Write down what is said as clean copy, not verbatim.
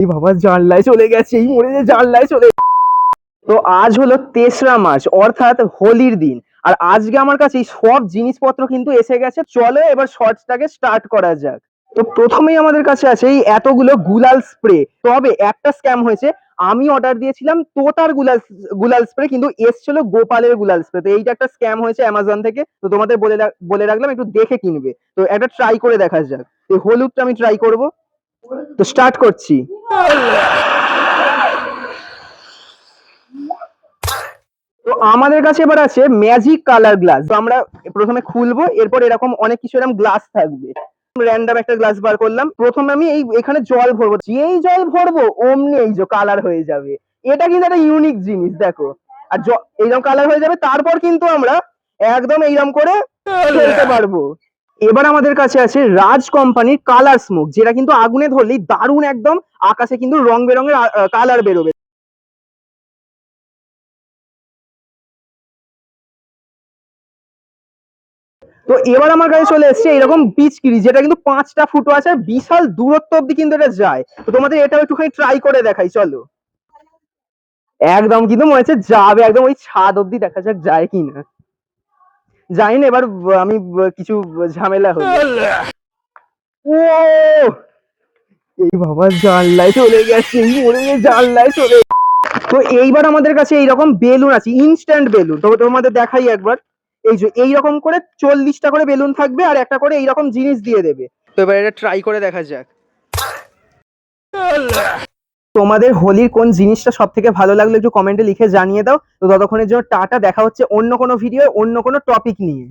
এই বাবা জানলায় চলে গেছে, এই মরে যে জানলায় চলে। তো আজ হলো 3রা মার্চ অর্থাৎ হোলির দিন। আর আজকে আমার কাছে এই সব জিনিসপত্র কিন্তু এসে গেছে। চলো এবার শর্টসটাকে স্টার্ট করা যাক। তো প্রথমেই আমাদের কাছে আছে এই এতগুলো গুলাল স্প্রে। তবে একটা স্ক্যাম হয়েছে, আমি অর্ডার দিয়েছিলাম তোতার গুলাল গুলাল স্প্রে, কিন্তু এসছিল গোপালের গুলাল স্প্রে। তো এইটা একটা স্ক্যাম হয়েছে অ্যামাজন থেকে। তো তোমাদের বলে রাখলাম একটু দেখে কিনবে। তো একটা ট্রাই করে দেখা যাক। এই হলুদটা আমি ট্রাই করব। তো স্টার্ট করছি। তো আমাদের কাছে এবার আছে ম্যাজিক কালার গ্লাস। তো আমরা প্রথমে খুলবো, এরপর এরকম অনেক কিছু এরকম গ্লাস থাকবে। র্যান্ডম একটা গ্লাস বার করলাম। প্রথমে আমি এখানে জল ভরবো, যেই জল ভরবো অমনি এই যে কালার হয়ে যাবে। এটা কিন্তু একটা ইউনিক জিনিস, দেখো। আর এইরকম কালার হয়ে যাবে, তারপর কিন্তু আমরা একদম এইরকম করে খেলতে পারবো। এবার আমাদের কাছে আছে রাজ কোম্পানির কালার স্মোক, যেটা কিন্তু আগুনে ধরলেই দারুণ একদম আকাশে কিন্তু রং বেরঙের কালার বেরোবে। তো এবার আমার কাছে চলে এসছে এরকম পিচকিরি, যেটা কিন্তু 5টা ফুটো আছে, আর বিশাল দূরত্ব অব্দি কিন্তু এটা যায়। তো তোমাদের এটাও একটুখানি ট্রাই করে দেখাই, চলো। একদম কিন্তু মনে হচ্ছে যাবে, একদম ওই ছাদ অব্দি, দেখা যাক যায় কিনা। জানি না, এবার আমি কিছু ঝামেলা হলো। ও এই বাবা জানলায় চলে গেছে, এই মরে গিয়ে জানলায় চলে। তো এইবার আমাদের কাছে এইরকম বেলুন আছে, ইনস্ট্যান্ট বেলুন। তো তোমাদের দেখাই একবার। এই যে এইরকম করে 40টা করে বেলুন থাকবে, আর একটা করে এইরকম জিনিস দিয়ে দেবে। তো এবার এটা ট্রাই করে দেখা যাক। তোমাদের হোলির কোন জিনিসটা সব থেকে ভালো লাগলো একটু কমেন্টে লিখে জানিয়ে দাও। তো ততক্ষণের জন্য টাটা, দেখা হচ্ছে অন্য কোনো ভিডিও অন্য কোনো টপিক নিয়ে।